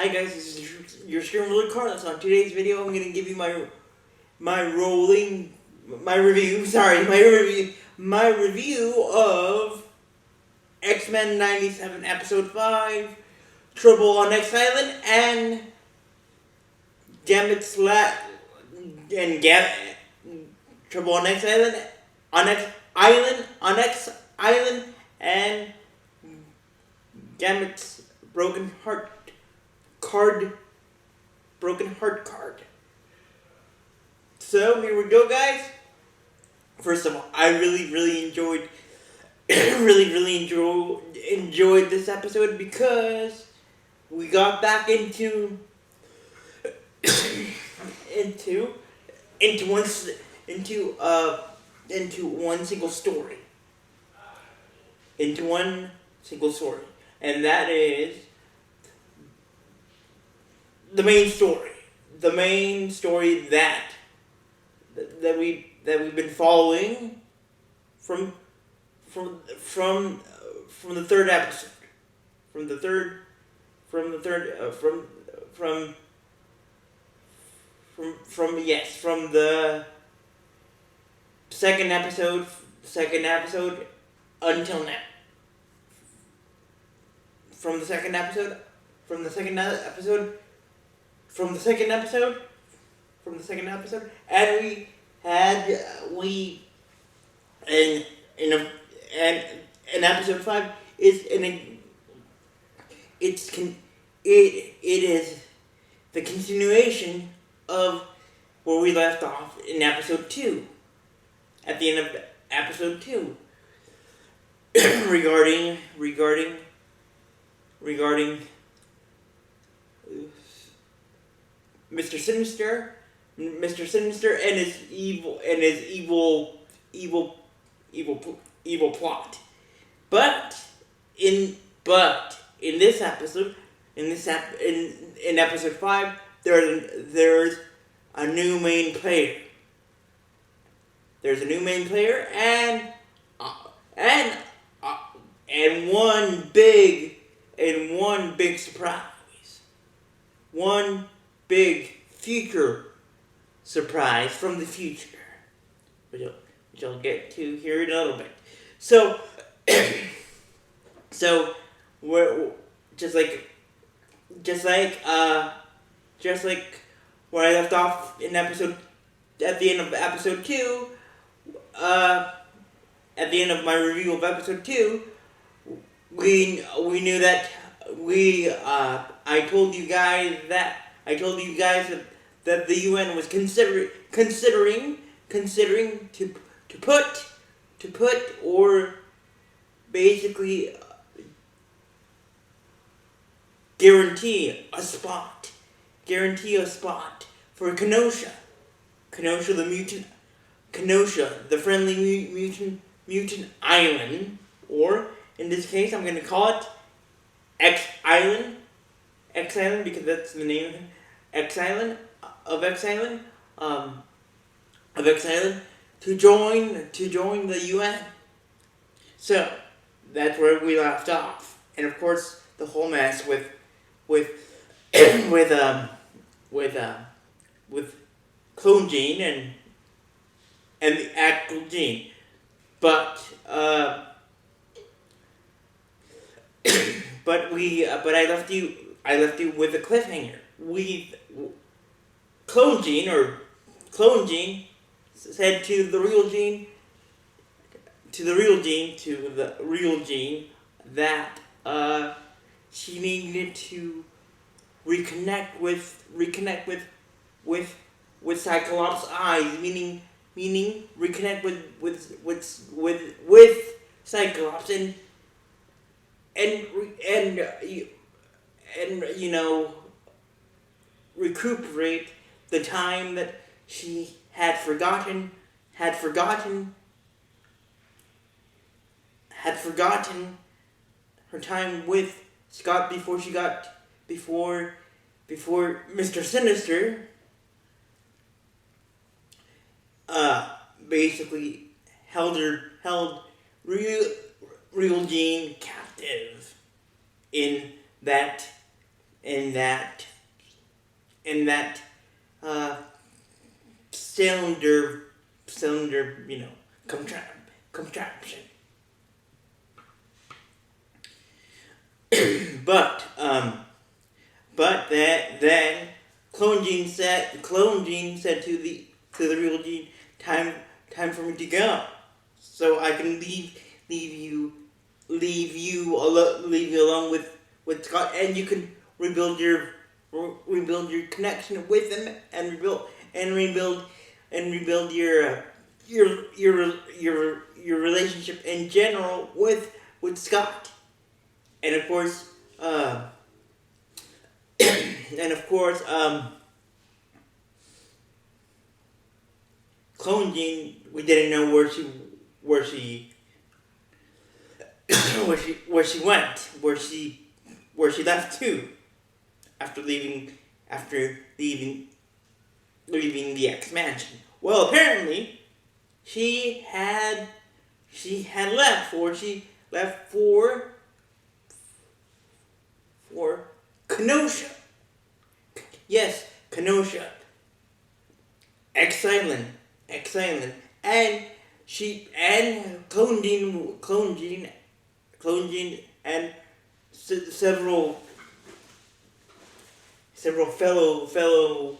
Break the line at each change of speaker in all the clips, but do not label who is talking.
Hi guys, this is your streamer Luke Carlos. On today's video, I'm gonna give you my review of X-Men '97 Episode 5, Trouble on X Island, and Trouble on X Island, and Gambit's Broken Heart card. So here we go, guys. First of all, I really enjoyed enjoyed this episode because we got back into one single story. And that is the main story that we've been following from the third episode, from the second episode until now. From the second episode, and in episode 5 is it is the continuation of where we left off in episode 2. At the end of episode 2, regarding Mr. Sinister and his evil plot. But in this episode, in episode 5, there's a new main player. There's a new main player and one big surprise. One big future surprise from the future, which I'll get to here in a little bit. So we're just like where I left off at the end of episode 2. At the end of my review of episode 2, we knew that I told you guys that the UN was considering to put or basically guarantee a spot for Kenosha, the friendly mutant island, or in this case, I'm going to call it X Island, because that's the name of X Island, to join the UN. So that's where we left off, and of course the whole mess with clone Gene and the actual Gene, but I left you with a cliffhanger. Clone Gene said to the real Gene that she needed to reconnect with Cyclops' eyes, meaning reconnect with Cyclops and recuperate the time that she had forgotten her time with Scott before Mr. Sinister basically held real Jean captive in that in that in that uh, cylinder contraption. but but that then Clone Gene said to the real Gene, time for me to go, so I can leave you leave you alone with Scott, and you can rebuild your connection with him, and rebuild your relationship in general with Scott, and of course and of course Clone Jean, we didn't know where she where she went, where she left to after leaving the X Mansion. Well, apparently she had left for Kenosha. Yes, Kenosha. X Island, and Clone Jean, and several fellow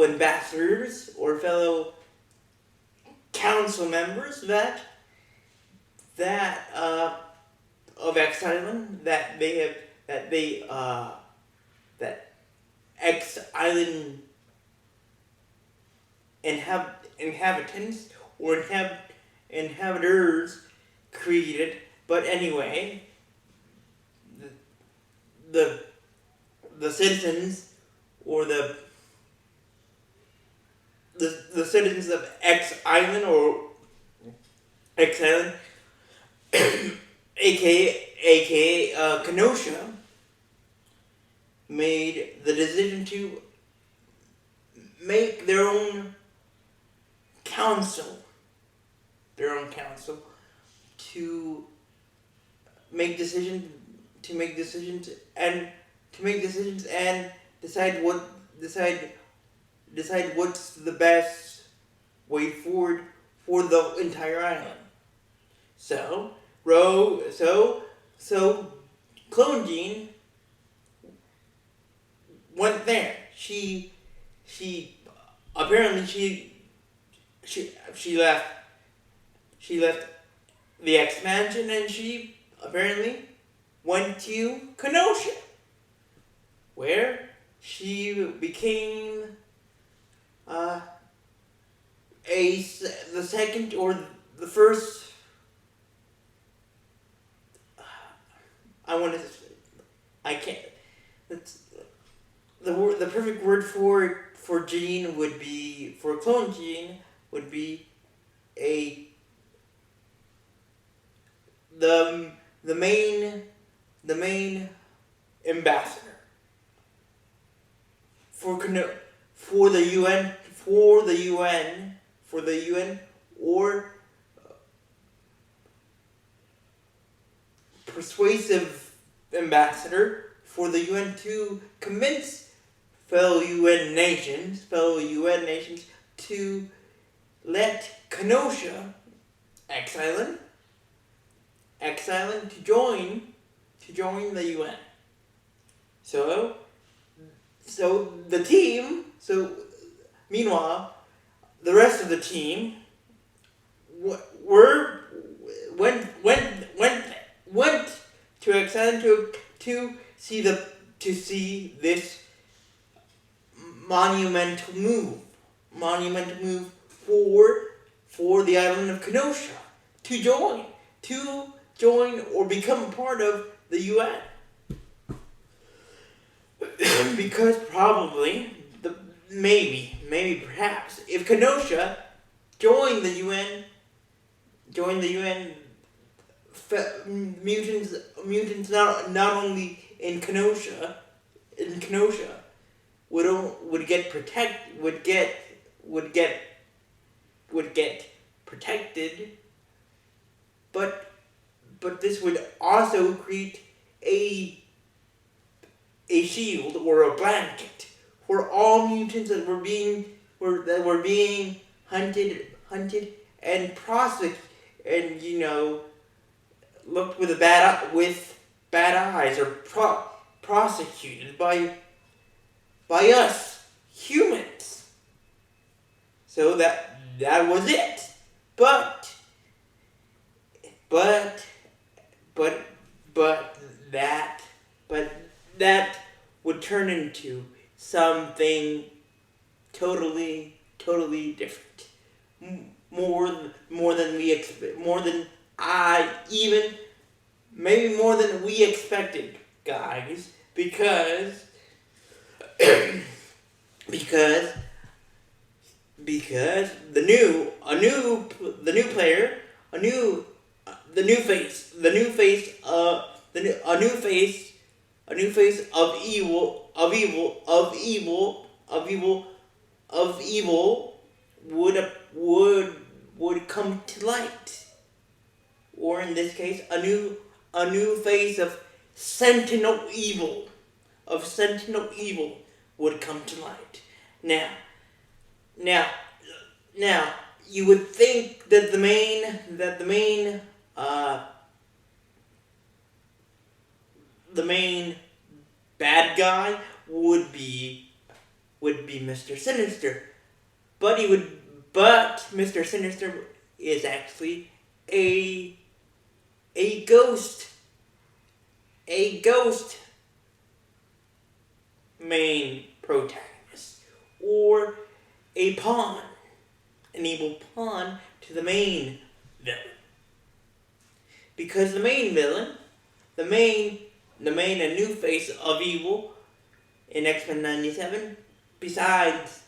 ambassadors or fellow council members that of X Island, that X Island inhabitants or inhabitors created. But anyway, the citizens, or the citizens of X Island, or X Island, aka Kenosha, made the decision to make their own council to make decisions and decide what's the best way forward for the entire island. So Clone Jean went there. She apparently left the X Mansion, and she apparently went to Kenosha, where she became the second or the first. I can't. That's the word. The perfect word for Jean would be, for Clone Jean would be the main ambassador for the UN or persuasive ambassador for the UN to convince fellow UN nations to let Kenosha, X Island to join the UN. So the team. So meanwhile, the rest of the team went to X Island to see this monumental move for the island of Kenosha to join or become a part of the UN. Because probably, perhaps, if Kenosha joined the UN, mutants not only in Kenosha would get protected, but this would also create a a shield or a blanket for all mutants that were being hunted and prosecuted, and looked with bad eyes, or prosecuted by us humans. So that was it. But that would turn into something totally different. More than we expect. Maybe more than we expected, guys. Because the new player, a new face of evil would come to light, or in this case, a new face of Sentinel Evil would come to light. Now, you would think that the main bad guy would be Mr. Sinister, but Mr. Sinister is actually a ghost main protagonist, or an evil pawn to the main villain. Because the main villain, the main and new face of evil in X-Men 97, besides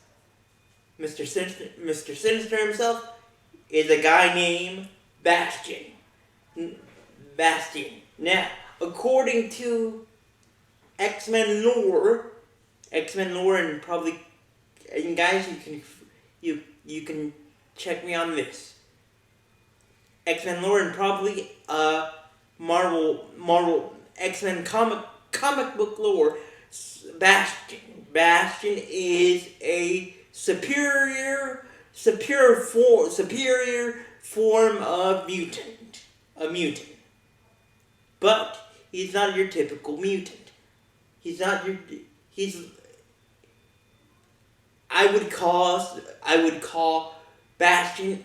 Mr. Sinister himself, is a guy named Bastion. Now, according to X-Men lore, and probably, and guys, you can check me on this. X-Men lore and probably Marvel X-Men comic book lore. Bastion is a superior form of mutant, but he's not your typical mutant. I would call Bastion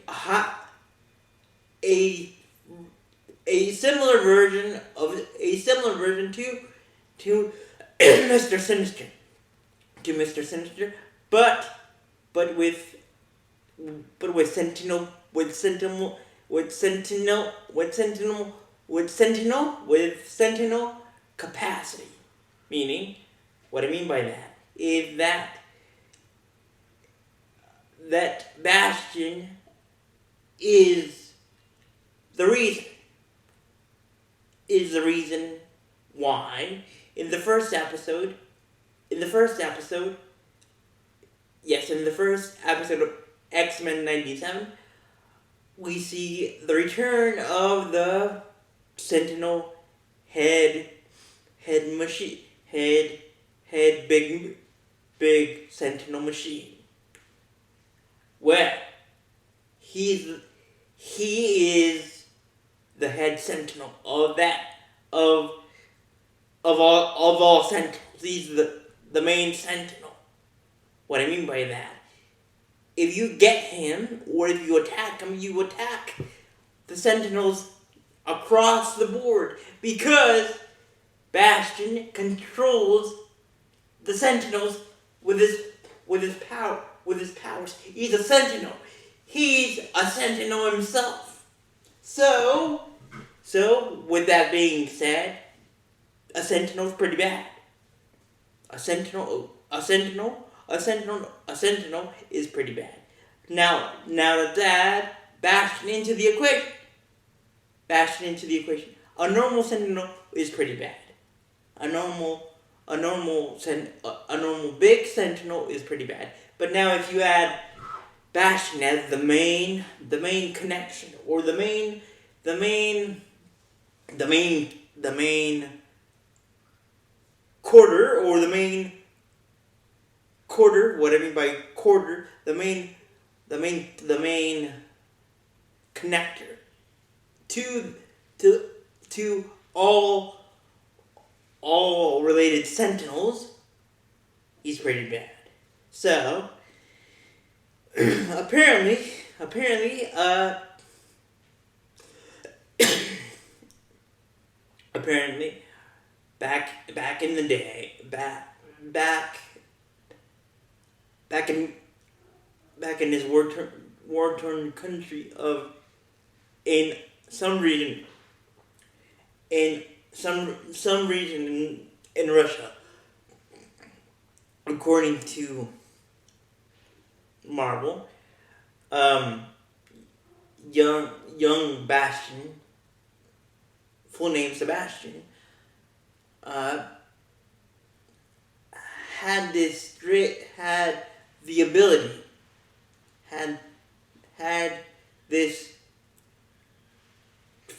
a similar version to Mr. Sinister. But with Sentinel capacity. Meaning, what I mean by that is that Bastion is the reason why in the first episode of X-Men 97, we see the return of the Sentinel head big Sentinel machine. Well, he is the head Sentinel of all Sentinels. He's the main Sentinel. What I mean by that, if you get him, or if you attack him, you attack the Sentinels across the board, because Bastion controls the Sentinels with his powers. He's a Sentinel. He's a Sentinel himself. So with that being said, a Sentinel's pretty bad. A Sentinel is pretty bad. Now that Bastion into the equation. A normal Sentinel is pretty bad. A normal big Sentinel is pretty bad. But now if you add Bastion as the main connection, or the main quarter, or the main quarter. What I mean by quarter, the main connector to all related sentinels. He's pretty bad. So apparently, back in the day, back in his war-torn country of in some region in Russia, according to Marvel, young Bastion, full name Sebastian, had the ability, had this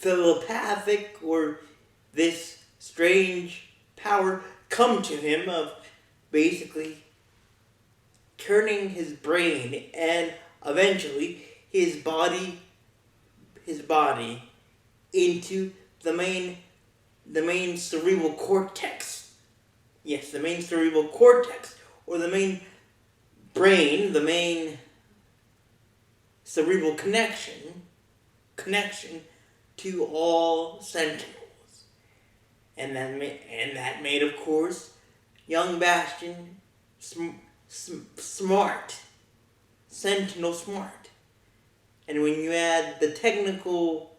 telepathic or this strange power come to him of basically turning his brain and eventually his body into the main cerebral cortex. Yes, the main cerebral cortex, or the main brain, the main cerebral connection to all sentinels, and that made, of course, young Bastion smart, sentinel smart, and when you add the technical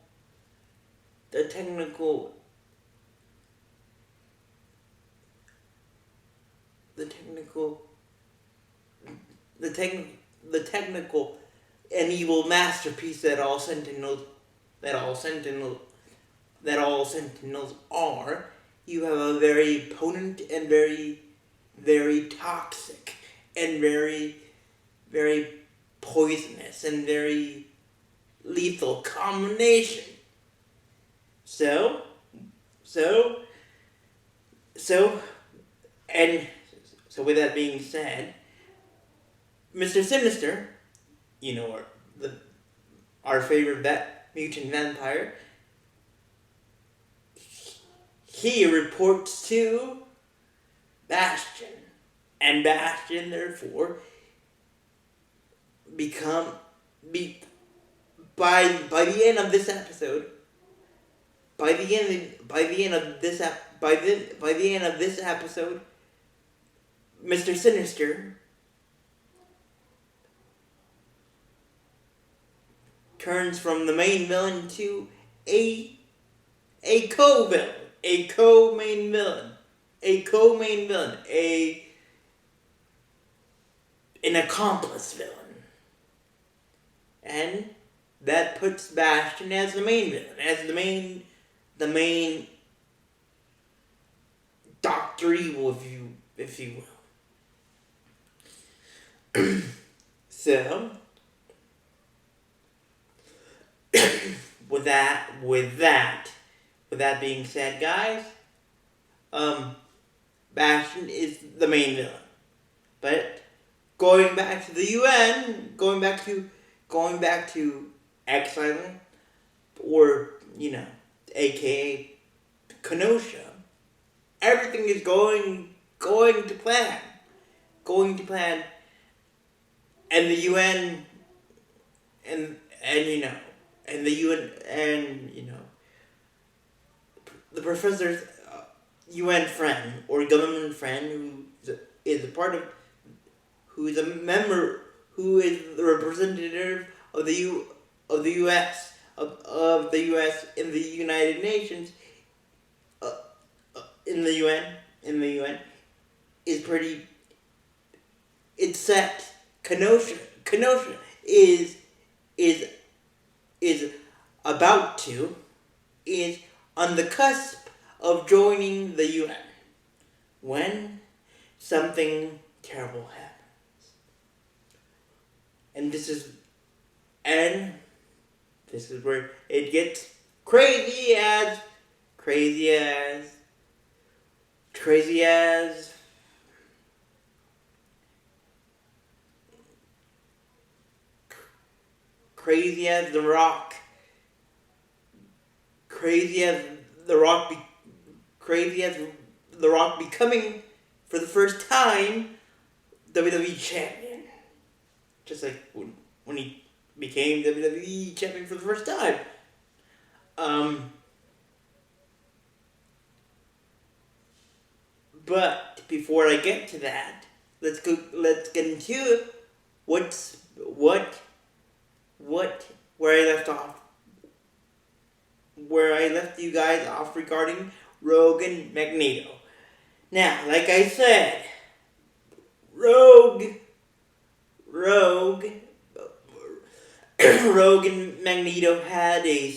and evil masterpiece that all sentinels are, you have a very potent and very, very toxic and very, very poisonous and very lethal combination. So with that being said, Mr. Sinister, our favorite mutant vampire, he reports to Bastion, and Bastion therefore by the end of this episode, Mr. Sinister turns from the main villain to a co-villain, an accomplice villain, and that puts Bastion as the main villain, as the main Doctor Evil, if you will. So, with that being said, guys, Bastion is the main villain. But going back to the UN, going back to X Island, or aka Kenosha, everything is going to plan, and the UN the professor's UN friend or government friend who is a member, who is the representative of the U.S. of the U.S. in the United Nations, in the UN is pretty. It's set. Kenosha is on the cusp of joining the UN when something terrible happens. And this is where it gets crazy as crazy as the Rock, crazy as the Rock, crazy as the Rock becoming for the first time WWE champion, just like when he became WWE champion for the first time. But before I get to that, let's get into where I left off. Where I left you guys off regarding Rogue and Magneto. Now, like I said, Rogue and Magneto had a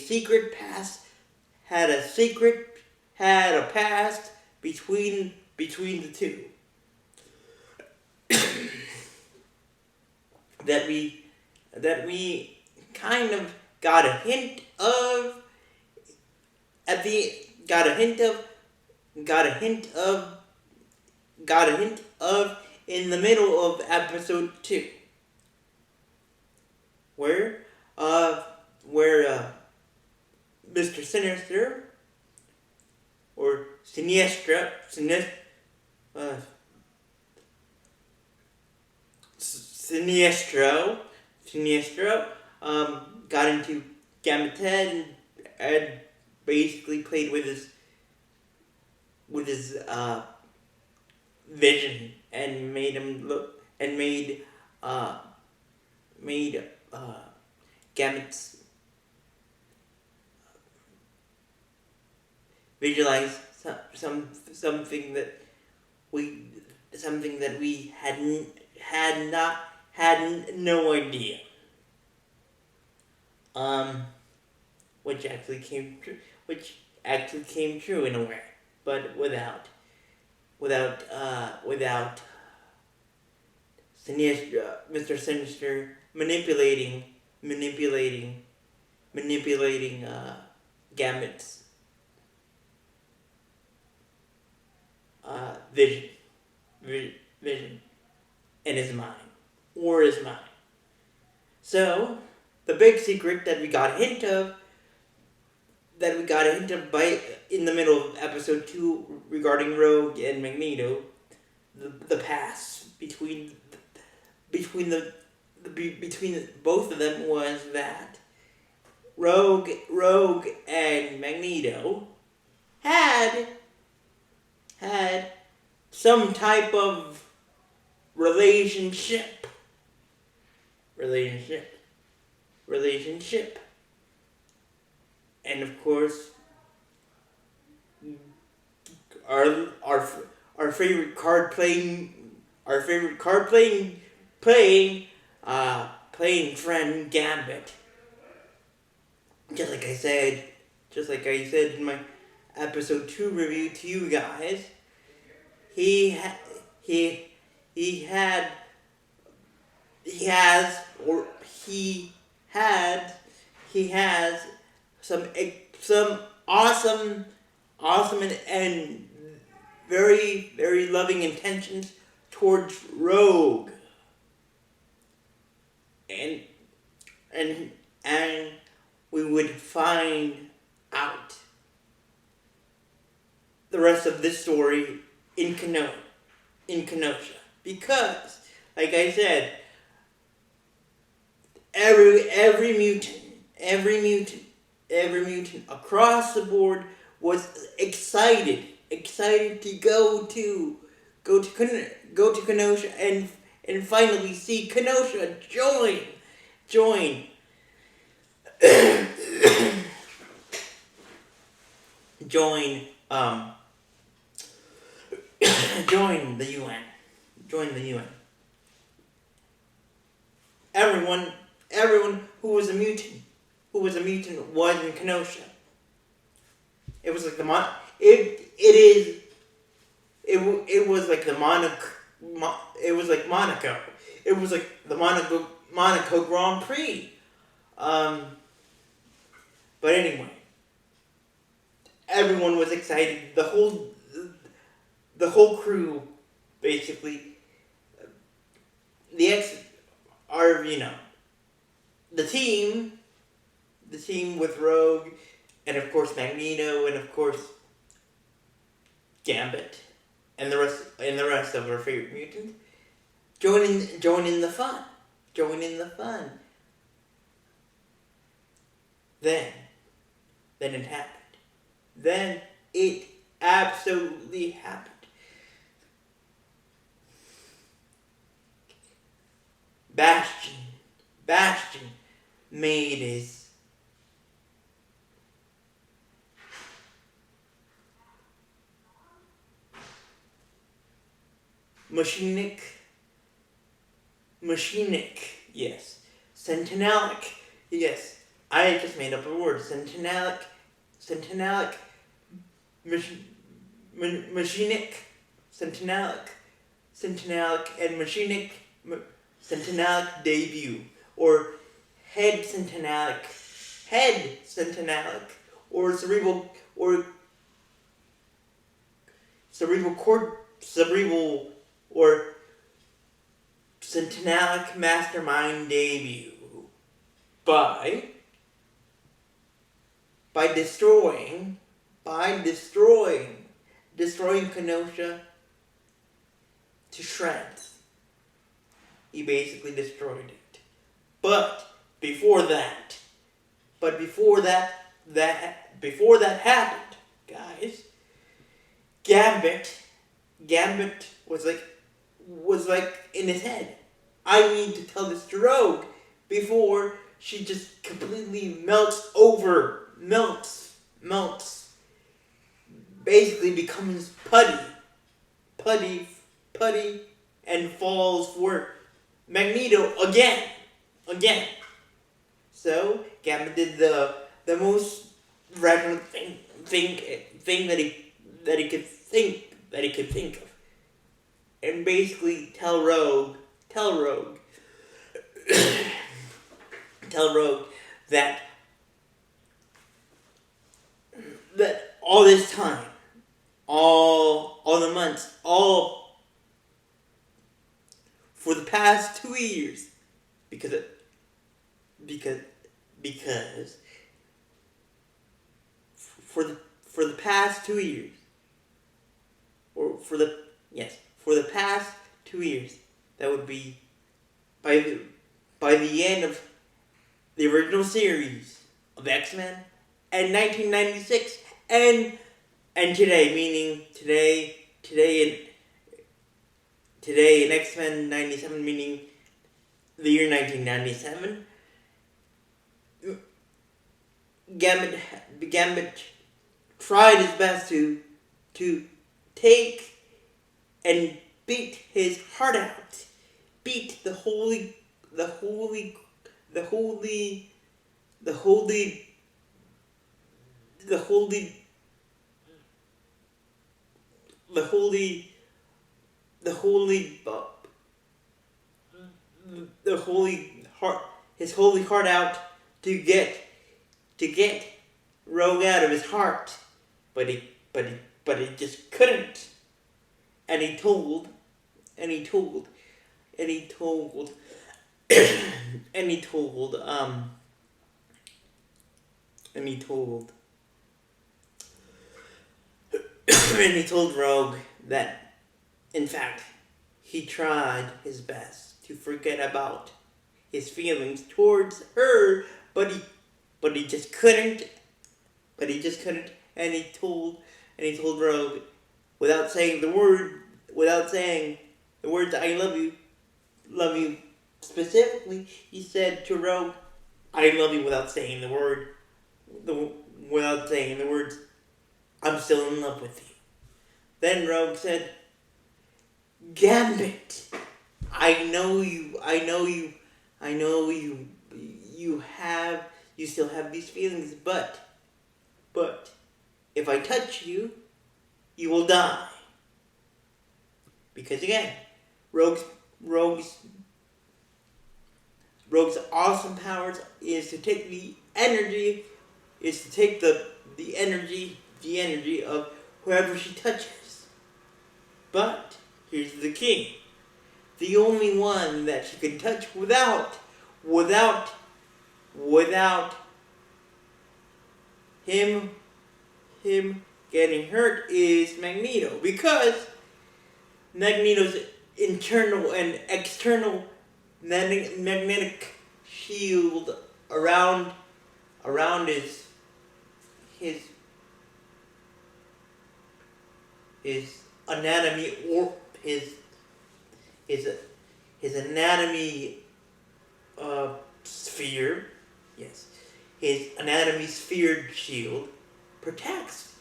past between the two that we kind of got a hint of in the middle of episode 2, where Mr. Sinister or Sinestro got into Gambit's head and basically played with his vision and made him look and made Gambit's visualize something that we had no idea. Which actually came true in a way, but without Mr. Sinister manipulating Gambit's vision in his mind. So the big secret that we got a hint of by in the middle of episode 2 regarding Rogue and Magneto, the past between both of them was that Rogue and Magneto had some type of relationship. And of course, our favorite card playing friend Gambit. Just like I said in my episode 2 review to you guys, he has some awesome and very, very loving intentions towards Rogue. And we would find out the rest of this story in Kenosha. Because, like I said, every mutant across the board was excited to go to Kenosha and finally see Kenosha join the UN. Everyone who was a mutant was in Kenosha. It was like it was like the Monaco. It was like Monaco. It was like the Monaco Grand Prix. But anyway, everyone was excited. The the whole crew, basically, the X are, the team with Rogue, and of course Magneto, and of course Gambit, and the rest of our favorite mutants. Join in the fun. Join in the fun. Then it happened. Then it absolutely happened. Bastion made his machinic, yes. Centenalic, yes. I just made up a word. Centenalic, machinic, centenalic, and machinic, centenalic debut, or head centenalic, or cerebral or centenalic mastermind debut by destroying Kenosha to shreds. He basically destroyed it. But before that happened, guys, Gambit was like in his head. I need to tell this to Rogue before she just completely melts, basically becomes putty, and falls for Magneto again. So Gambit did the most radical thing that he could think of, and basically tell Rogue that all this time, all the months, all for the past 2 years, because for the past 2 years, or for the past 2 years, that would be by the end of the original series of X-Men, and 1996, and today, meaning today in X-Men 97, meaning the year 1997, Gambit tried his best to take and beat his heart out, beat the holy heart, his holy heart out to get Rogue out of his heart, but he just couldn't, and he told Rogue that, in fact, he tried his best to forget about his feelings towards her, but he just couldn't. And he told Rogue, without saying the words "I love you" specifically, he said to Rogue, "I love you," without saying the words, "I'm still in love with you." Then Rogue said, "Gambit, I know you still have these feelings, but if I touch you, you will die." Because again, Rogue's awesome powers is to take the energy of whoever she touches. But here's the key. The only one that she can touch without him getting hurt is Magneto, because Magneto's internal and external magnetic shield around his anatomy, or his anatomy sphere, yes, his anatomy sphere shield protects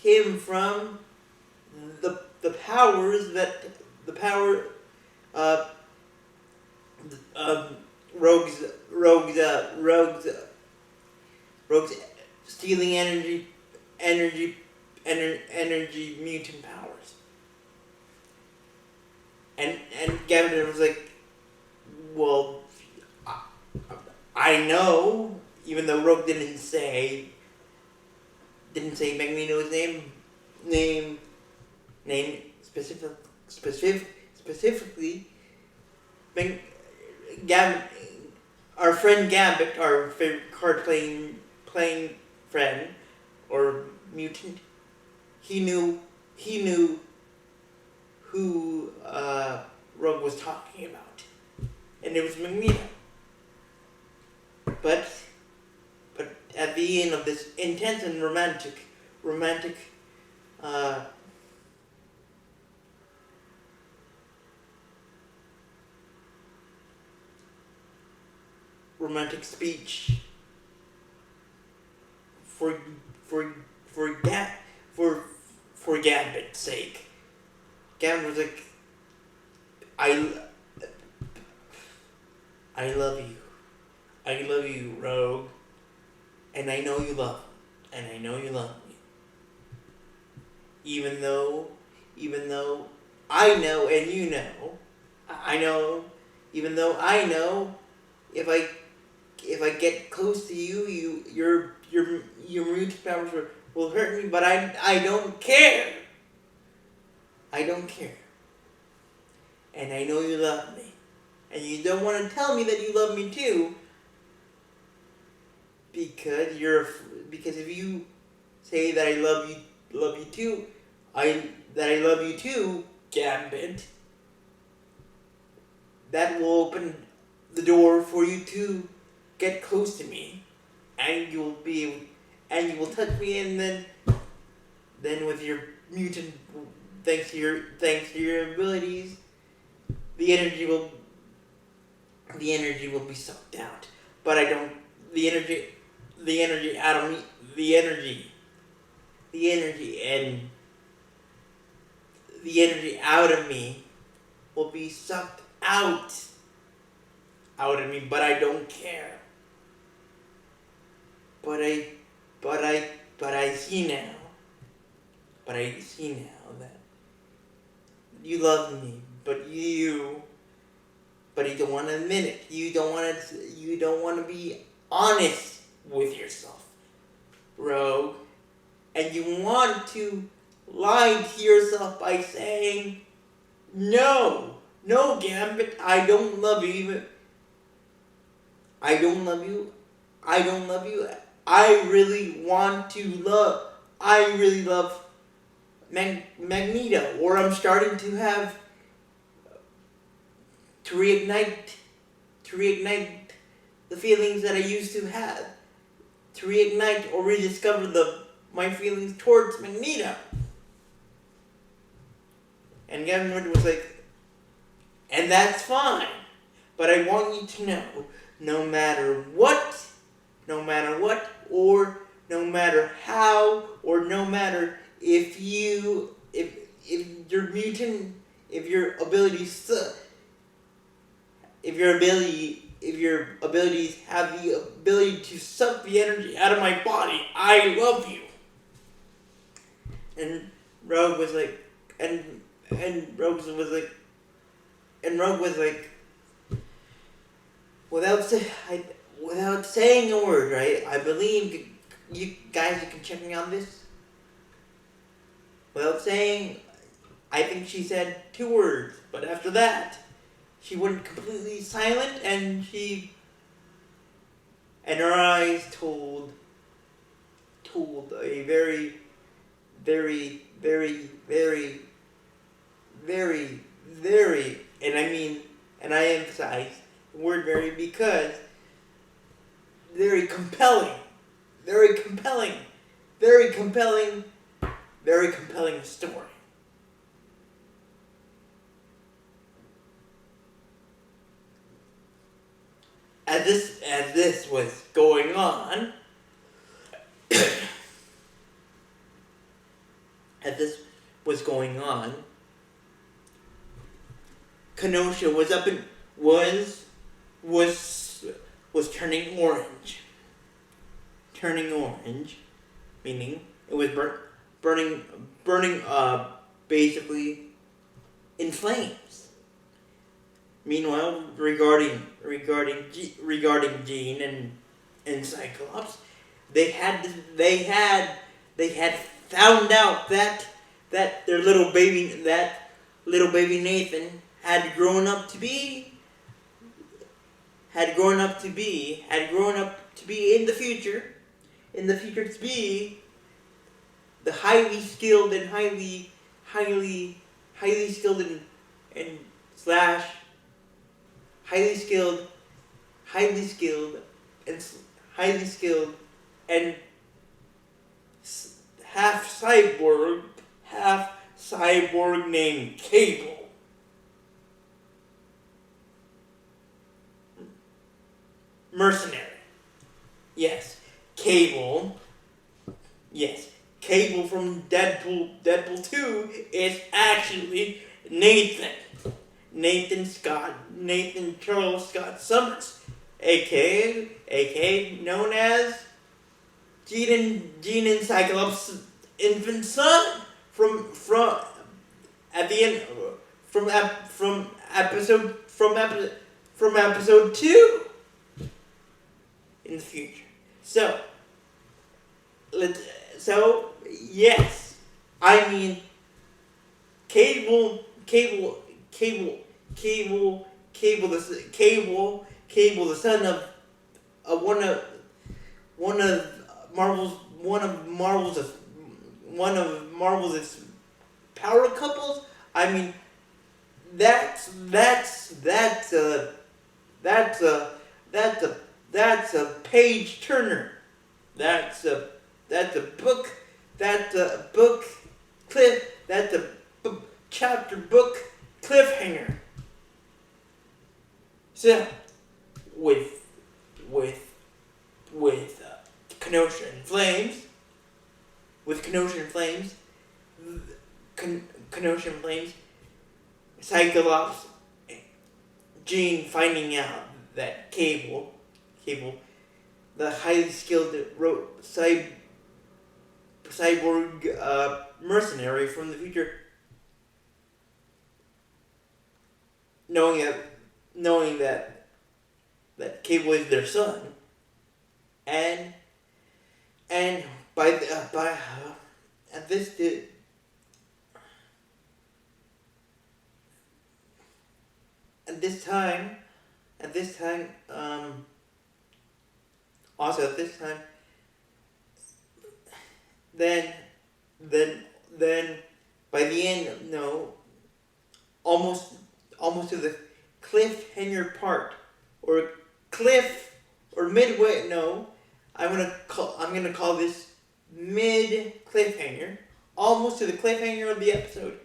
him from the powers that rogues stealing energy mutant powers. And Gavin was like, well, I know, even though Rogue didn't say Magneto's name specifically. Gambit, our friend Gambit, our favorite card playing friend or mutant, he knew who Rogue was talking about, and it was Magneto. But at the end of this intense and romantic speech for Gambit's sake, Gambit was like, I love you, Rogue, and I know you love me. Even though I know and you know, even though I know if I get close to you, your mutant powers will hurt me, but I don't care. And I know you love me. And you don't want to tell me that you love me too, because if you say that I love you too, Gambit, that will open the door for you to get close to me, and you will touch me, and then with your mutant, thanks to your abilities, the energy will be sucked out. But I don't. The energy out of me. The energy out of me will be sucked out of me. But I don't care. But I see now. That you love me, but you don't want to admit it. You don't want to be honest with yourself, Rogue. And you want to lie to yourself by saying, no, Gambit, I don't love you. I don't love you. I really love Magneto, or I'm starting to have to reignite the feelings that I used to have, to reignite or rediscover my feelings towards Magneto. And Gavin was like, and that's fine, but I want you to know, no matter what, or no matter how, or no matter if your abilities have the ability to suck the energy out of my body, I love you. And Rogue was like, without saying a word, right? I believe you guys can check me on this. without saying, I think she said 2 words, but after that, she went completely silent, and her eyes told a very, very, very, very, very, very, and I emphasize the word very, because very compelling, very compelling, very compelling, very compelling story. As this was going on, Kenosha was turning orange. Turning orange, meaning it was burning, basically in flames. Meanwhile, regarding Jean and Cyclops, they had found out that their little baby Nathan had grown up to be in the future to be the highly skilled and highly skilled and slash highly skilled and half cyborg named Cable. Mercenary. Yes. Cable. Yes. Cable from Deadpool 2 is actually Nathan Charles Scott Summers, aka known as Jean and Cyclops' infant son from at the end from episode 2 in the future. So yes, I mean Cable, the son of one of Marvel's power couples. I mean, that's a page turner. That's a book chapter book cliffhanger. So, with Kenosha in Flames, Cyclops, Jean finding out that Cable, the highly skilled cyborg mercenary from the future, knowing that Cable is their son, and at this time, then by the end, almost to the cliffhanger part, or midway. No, I'm gonna call this mid cliffhanger. Almost to the cliffhanger of the episode,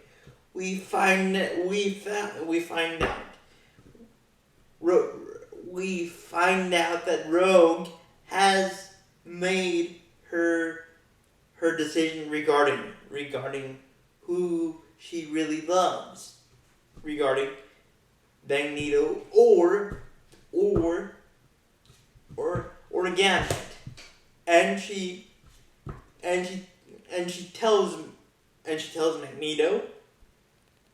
we find out that Rogue has made her decision regarding who she really loves, regarding Magneto or Gambit, and she tells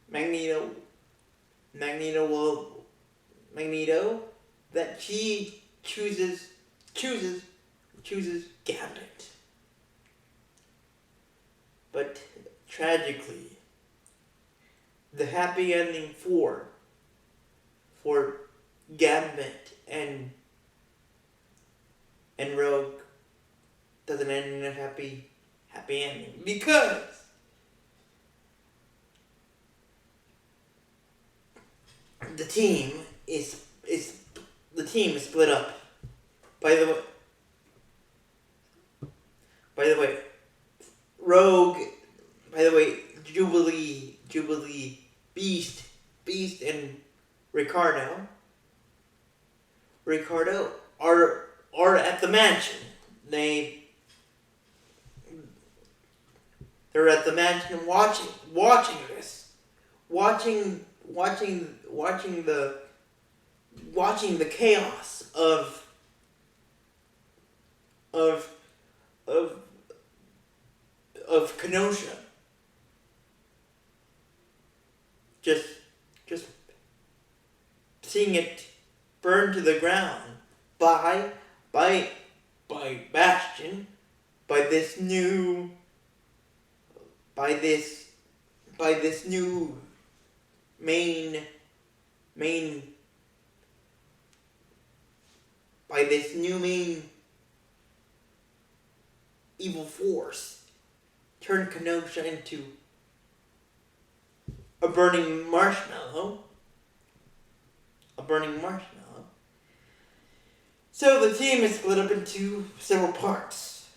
Magneto that she chooses Gambit. But tragically, the happy ending for Gambit and Rogue doesn't end in a happy ending because the team is split up. By the way, Rogue. By the way, Jubilee, Beast, and Ricardo are at the mansion. They're at the mansion watching this, watching the chaos of Kenosha. Just seeing it burn to the ground by Bastion, by this new main evil force, turned Kenosha into a burning marshmallow. So the team is split up into several parts.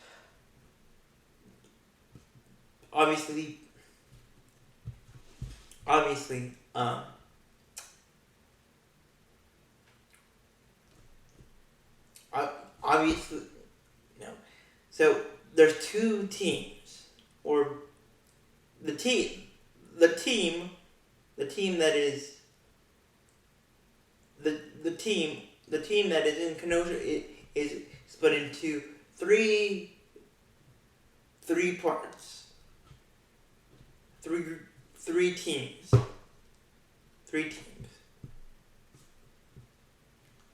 Obviously, no. So there's two teams, or the team that is the team that is in Kenosha is split into three parts. Three teams.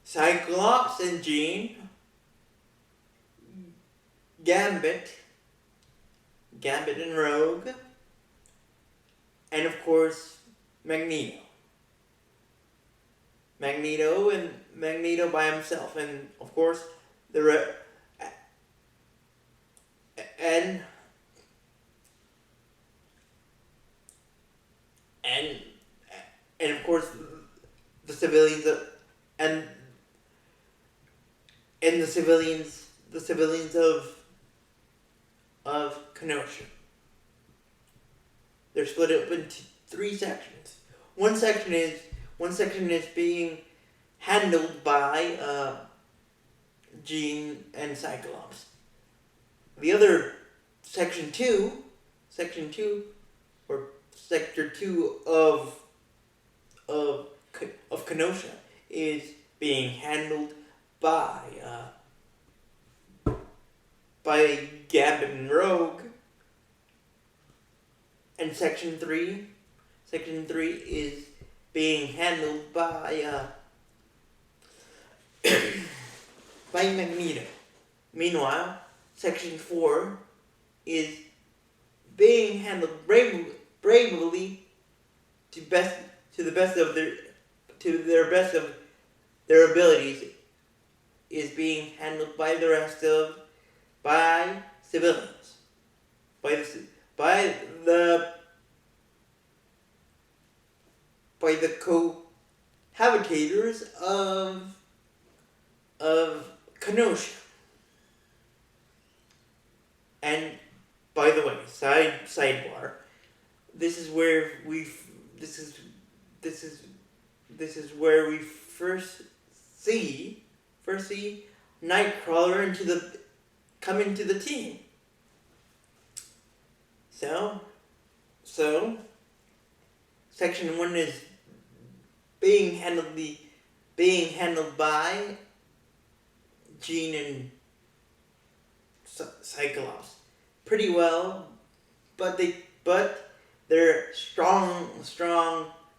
Cyclops and Jean, Gambit and Rogue, and of course Magneto by himself, and of course and of course the civilians the civilians of Kenosha. They're split up into three sections. One section is being handled by Jean and Cyclops. The other section 2, or sector 2 of Kenosha is being handled by Gambit and Rogue, and section 3 is being handled by Magneto. Meanwhile, section 4 is being handled bravely to the best of their abilities, is being handled by civilians, by the cohabitators of Kenosha. And by the way, sidebar, this is where we first see Nightcrawler come into the team. So section 1 is being handled by Jean and Cyclops pretty well, but their strong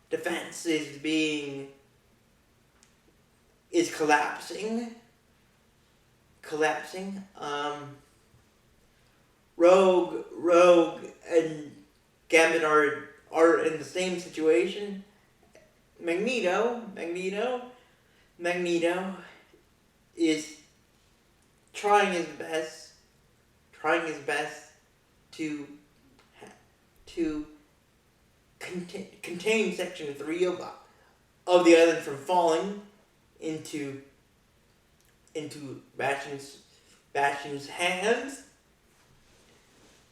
defense is collapsing. Rogue Gambit are in the same situation. Magneto is trying his best to contain Section 3 of the island from falling into Bastion's hands.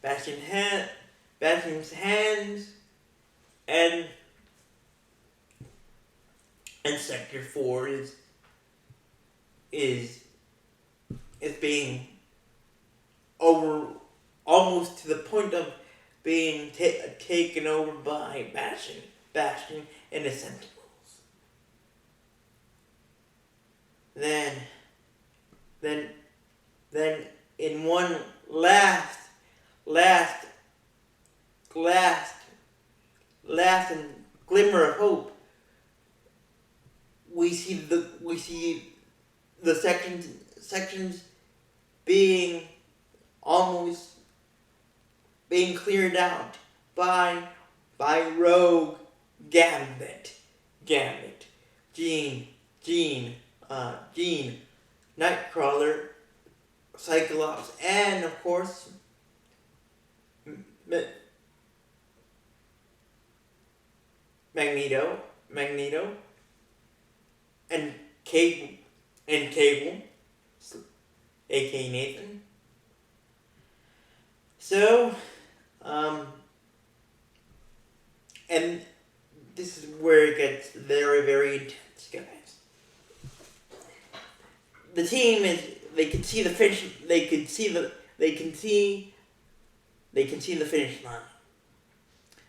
Bastion's hands, and Sector 4 is being over, almost to the point of being taken over by Bastion and the Sentinels. Then in one last and glimmer of hope, we see the sections being almost being cleared out by Rogue, Gambit, Jean, Nightcrawler, Cyclops, and of course Magneto, and Cable, aka Nathan. So, and this is where it gets very, very intense, guys. The team they can see the finish line.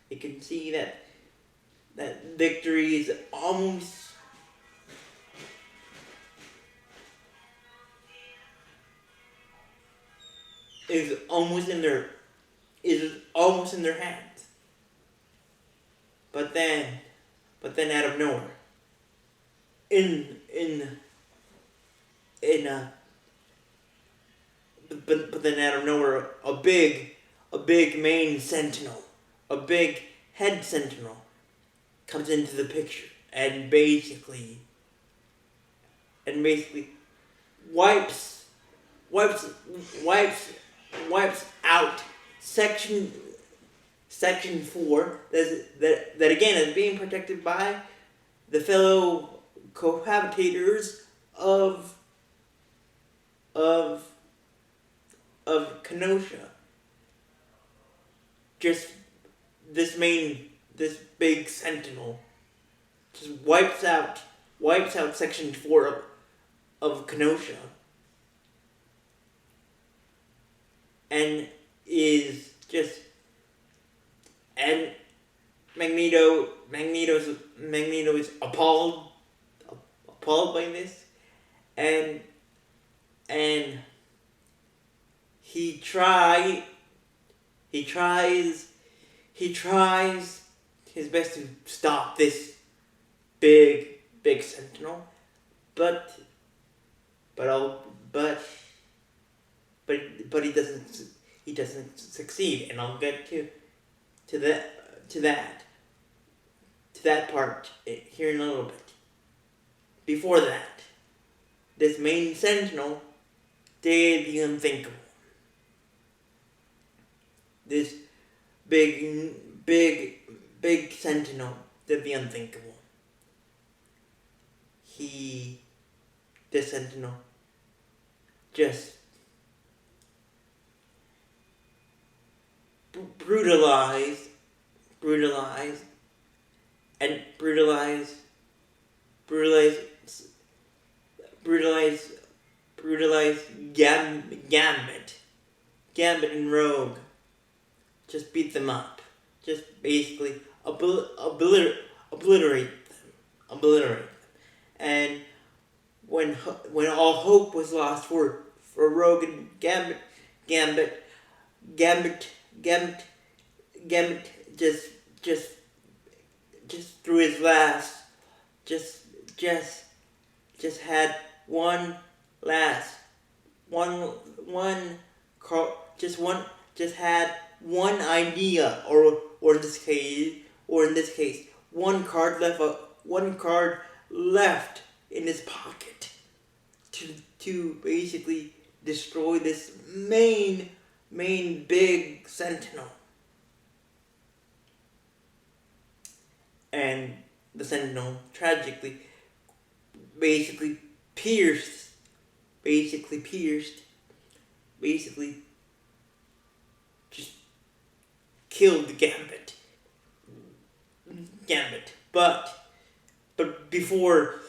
They can see that victory is almost in their hands. But then out of nowhere, but then out of nowhere, a big main sentinel, a big head sentinel comes into the picture and basically wipes out section 4 that again is being protected by the fellow cohabitators of Kenosha. Just this big sentinel just wipes out section 4 of Kenosha, and Magneto is appalled by this, and he tries his best to stop this big sentinel, but he doesn't succeed, and I'll get to that part here in a little bit. Before that, this main sentinel did the unthinkable. This big sentinel did the unthinkable. This sentinel just brutalized Gambit and Rogue. Just beat them up. Just basically obliterate them. And when all hope was lost for Rogue and Gambit just through his last just had one idea or or in this case, one card left in his pocket to basically destroy this main big sentinel. And the sentinel tragically basically pierced, just killed the Gambit. But before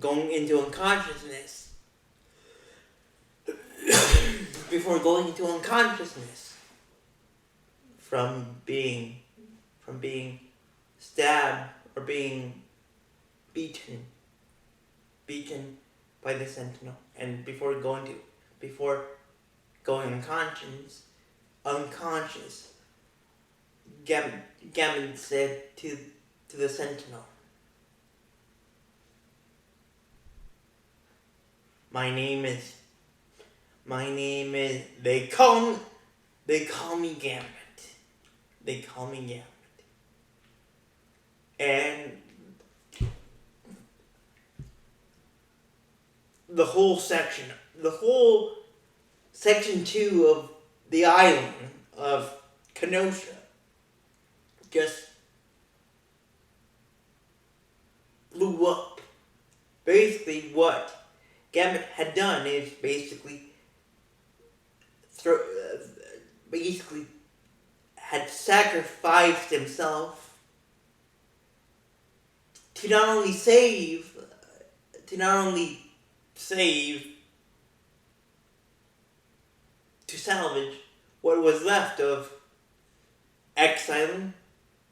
going into unconsciousness, from being stabbed or being beaten by the sentinel, and before going unconscious, Gambit said to the sentinel, My name is. They call me Gambit. And the whole section 2 of the island of Kenosha just blew up. Basically, what Gambit had done is basically had sacrificed himself to not only salvage what was left of X Island,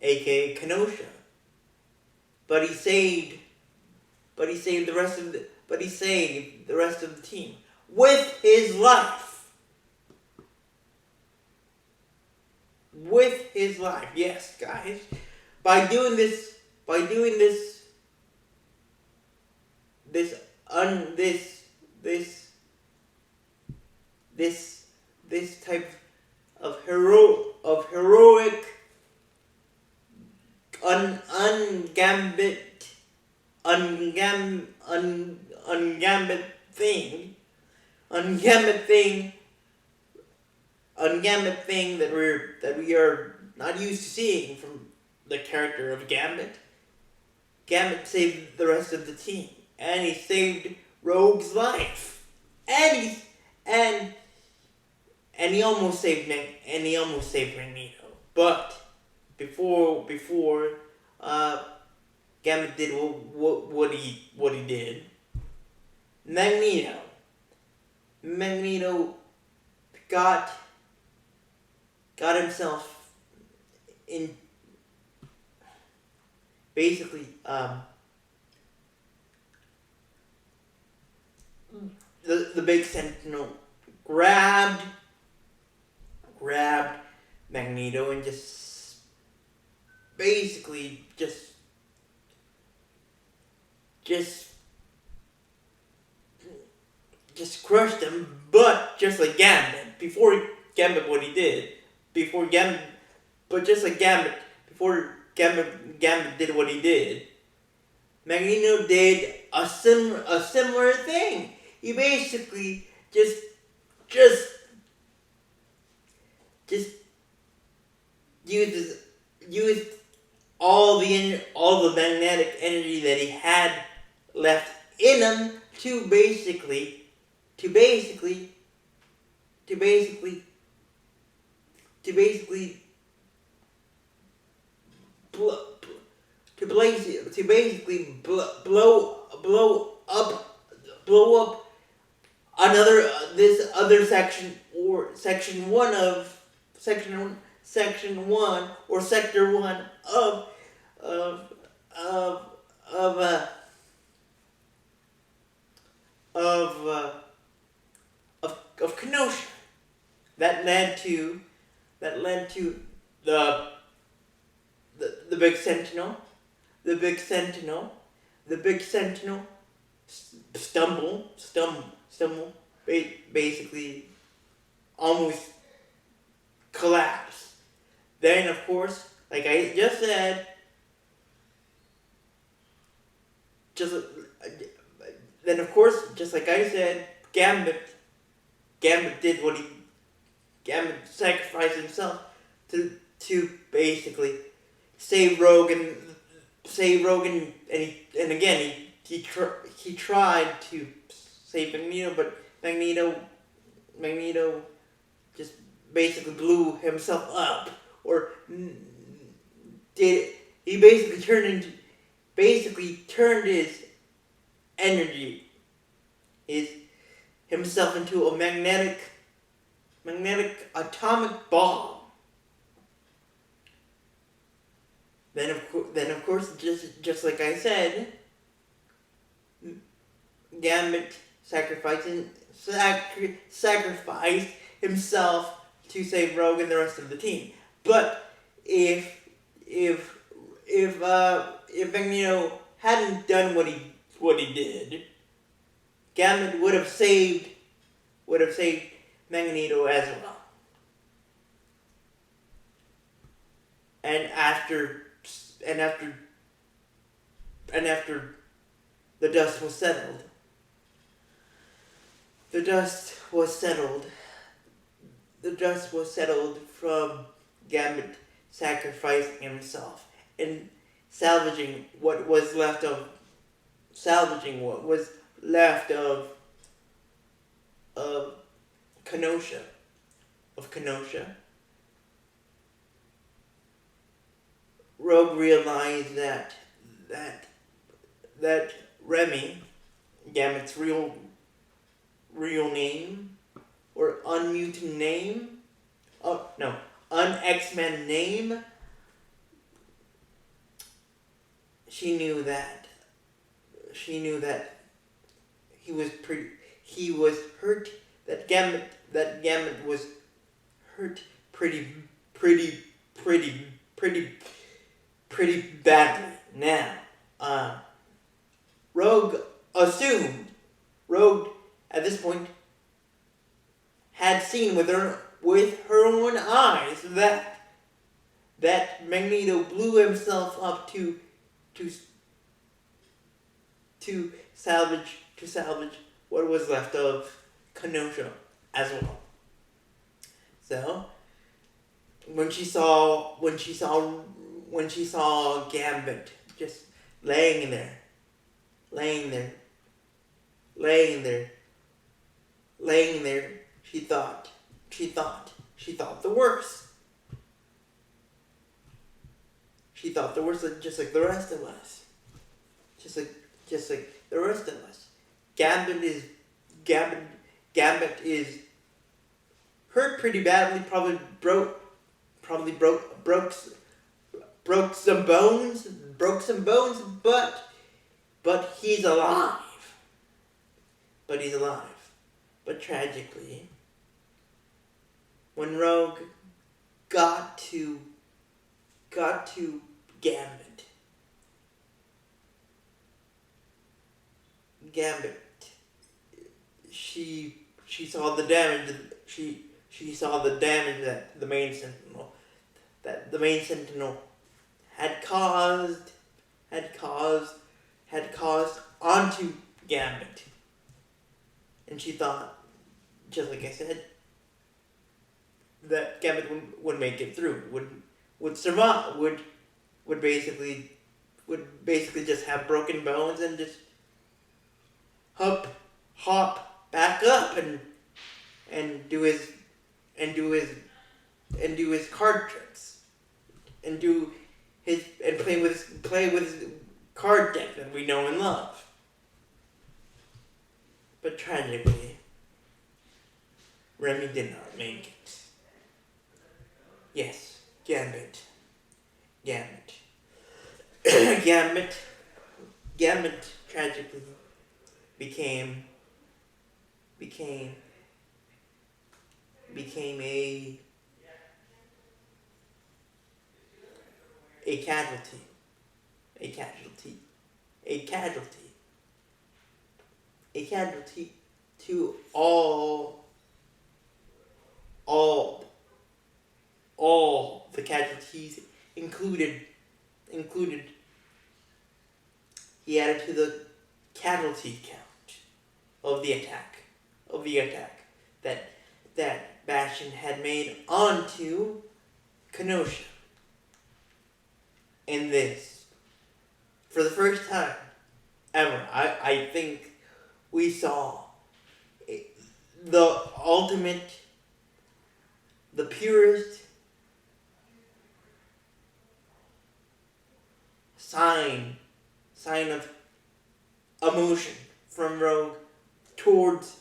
aka Kenosha, but he saved the rest of the team with his life. Yes, guys. By doing this type of heroic ungambit thing that we are not used to seeing from the character of Gambit. Gambit saved the rest of the team, and he saved Rogue's life, and he almost saved Magneto. But before Gambit did what he did, Magneto got himself in basically the big sentinel grabbed Magneto and just basically just crushed him. But just like Gambit, before Gambit did what he did, Magneto did a similar thing. He basically just used all the magnetic energy that he had left in him to basically blow up another this other section, or section 1 of section 1 or sector 1 of Kenosha. That led to the big sentinel. The big sentinel basically almost collapsed. Then, of course, like I just said, just then of course, just like I said, Gambit did what he Gambit sacrificed himself to basically save Rogan, and again he tried to save Magneto, but Magneto just basically blew himself up, or did he basically turned his energy, himself into a magnetic atomic bomb. Then of course, just like I said, Gambit sacrificed himself to save Rogue and the rest of the team. But if Magneto hadn't done what he did, Gambit would have saved Magneto as well. And after the dust was settled, from Gambit sacrificing himself and salvaging what was left of Kenosha. Rogue realized that Remy, Gambit's real name, or unmutant name, un-X-Men name, she knew that he was hurt, that Gambit was hurt pretty badly. Now, Rogue at this point had seen with her own eyes that Magneto blew himself up to salvage what was left of Kenosha as well. So when she saw Gambit just laying there, she thought the worst. She thought the worst, just like the rest of us. Just like the rest of us. Gambit is hurt pretty badly. Probably broke some bones. But he's alive. But tragically, when Rogue got to Gambit, she saw the damage. She saw the damage that the main Sentinel had caused onto Gambit, and she thought, just like I said, that Gambit would make it through, would survive, would basically just have broken bones and just hop back up and do his card tricks and play with his card deck that we know and love. But tragically, Remy did not make it. Yes, Gambit tragically became a casualty. to all the casualties included. He added to the casualty count of the attack that Bastion had made onto Kenosha. And this, for the first time ever, I think we saw the ultimate, the purest sign of emotion from Rogue towards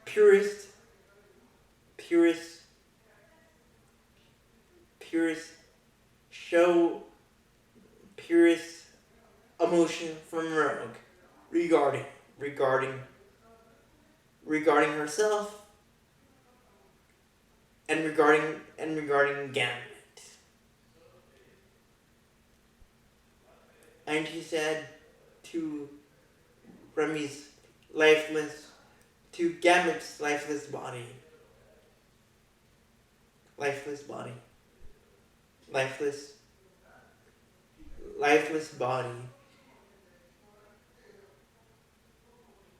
purest emotion from Rogue regarding herself and regarding Gambit. And she said to Remy's to Gambit's lifeless body,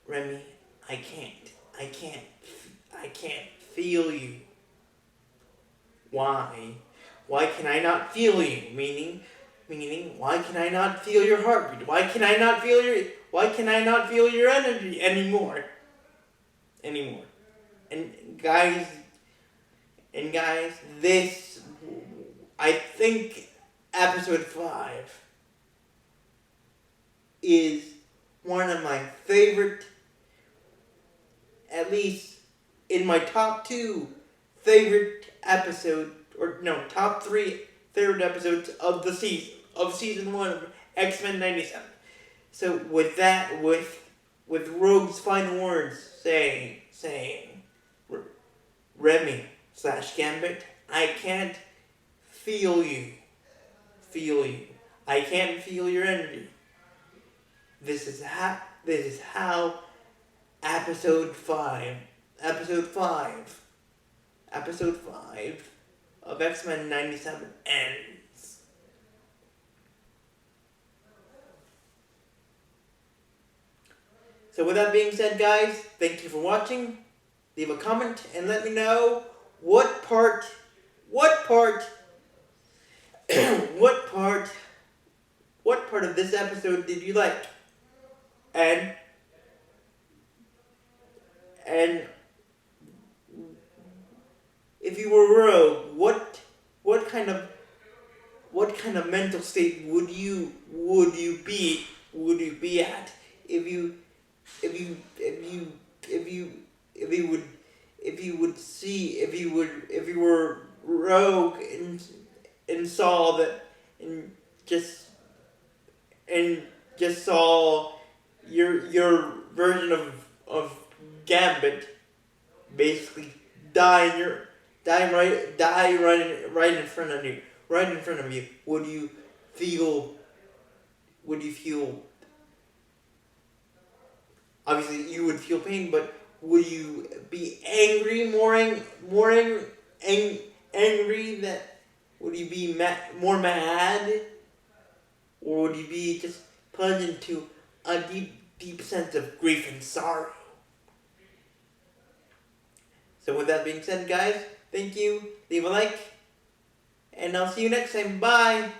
Remy, I can't feel you. Why? Why can I not feel you? Meaning, why can I not feel your heartbeat? Why can I not feel your energy anymore? And guys, this, I think episode 5 is one of my favorite, at least in my top 2 favorite episode, top 3 favorite episodes of the season, of season 1 of X-Men 97. So with that, with Rogue's final words saying, Remy / Gambit, I can't feel you. I can't feel your energy. This is how episode 5 of X-Men 97 ends. So with that being said, guys, thank you for watching. Leave a comment and let me know what part of this episode did you like? And if you were Rogue, what kind of mental state would you be at if you were Rogue and saw that and just saw your version of Gambit basically die right in front of you. Would you feel obviously you would feel pain, but would you be angry, more angry that would you be more mad, or would you be just plunged into a deep sense of grief and sorrow? So with that being said, guys, thank you, leave a like, and I'll see you next time. Bye!